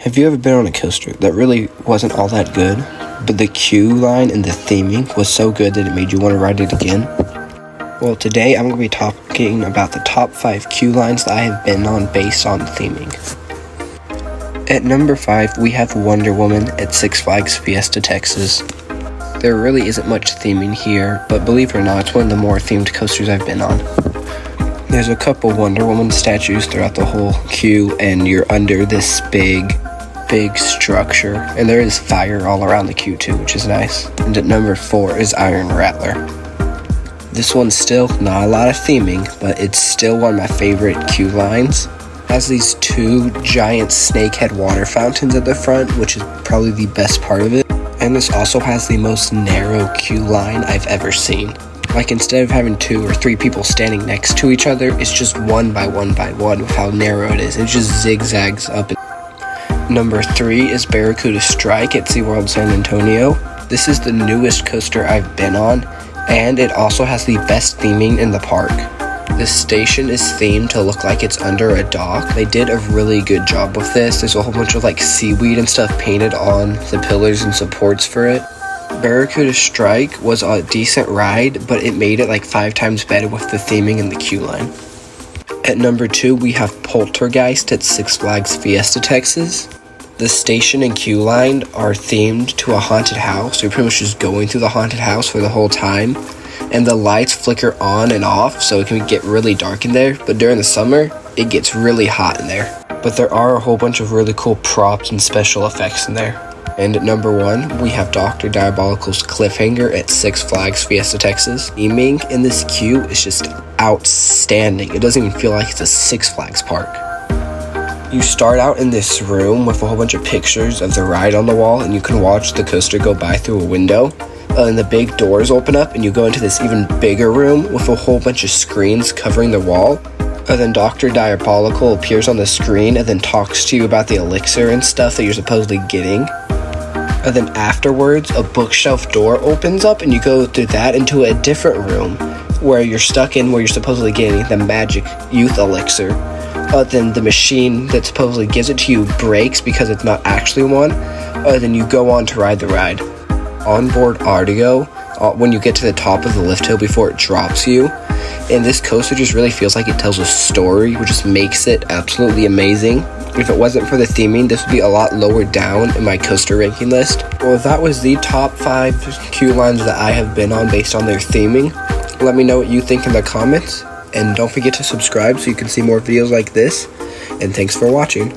Have you ever been on a coaster that really wasn't all that good, but the queue line and the theming was so good that it made you want to ride it again? Well, today I'm going to be talking about the top 5 queue lines that I have been on based on theming. At number 5, we have Wonder Woman at Six Flags Fiesta, Texas. There really isn't much theming here, but believe it or not, it's one of the more themed coasters I've been on. There's a couple Wonder Woman statues throughout the whole queue, and you're under this big structure, and there is fire all around the queue too, which is nice. And at number 4 is Iron Rattler. This one's still not a lot of theming, but it's still one of my favorite queue lines. It has these 2 giant snakehead water fountains at the front, which is probably the best part of it. And this also has the most narrow queue line I've ever seen. Like, instead of having 2 or 3 people standing next to each other, it's just 1 by 1 by 1 with how narrow it is. It just zigzags up. Number 3 is Barracuda Strike at SeaWorld San Antonio. This is the newest coaster I've been on, and it also has the best theming in the park. This station is themed to look like it's under a dock. They did a really good job with this. There's a whole bunch of seaweed and stuff painted on the pillars and supports for it. Barracuda Strike was a decent ride, but it made it 5 times better with the theming and the queue line. At number 2, we have Poltergeist at Six Flags Fiesta, Texas. The station and queue line are themed to a haunted house. You're pretty much just going through the haunted house for the whole time. And the lights flicker on and off, so it can get really dark in there. But during the summer, it gets really hot in there. But there are a whole bunch of really cool props and special effects in there. And at number 1, we have Dr. Diabolical's Cliffhanger at Six Flags Fiesta, Texas. Theming in this queue is just outstanding. It doesn't even feel like it's a Six Flags park. You start out in this room with a whole bunch of pictures of the ride on the wall, and you can watch the coaster go by through a window. And the big doors open up, and you go into this even bigger room with a whole bunch of screens covering the wall. And then Dr. Diabolical appears on the screen and then talks to you about the elixir and stuff that you're supposedly getting. And then afterwards, a bookshelf door opens up, and you go through that into a different room where you're stuck in where you're supposedly getting the magic youth elixir. Then the machine that supposedly gives it to you breaks because it's not actually one. Then you go on to ride the ride. Onboard audio when you get to the top of the lift hill before it drops you. And this coaster just really feels like it tells a story, which just makes it absolutely amazing. If it wasn't for the theming, this would be a lot lower down in my coaster ranking list. Well, that was the top 5 queue lines that I have been on based on their theming. Let me know what you think in the comments. And don't forget to subscribe so you can see more videos like this. And thanks for watching.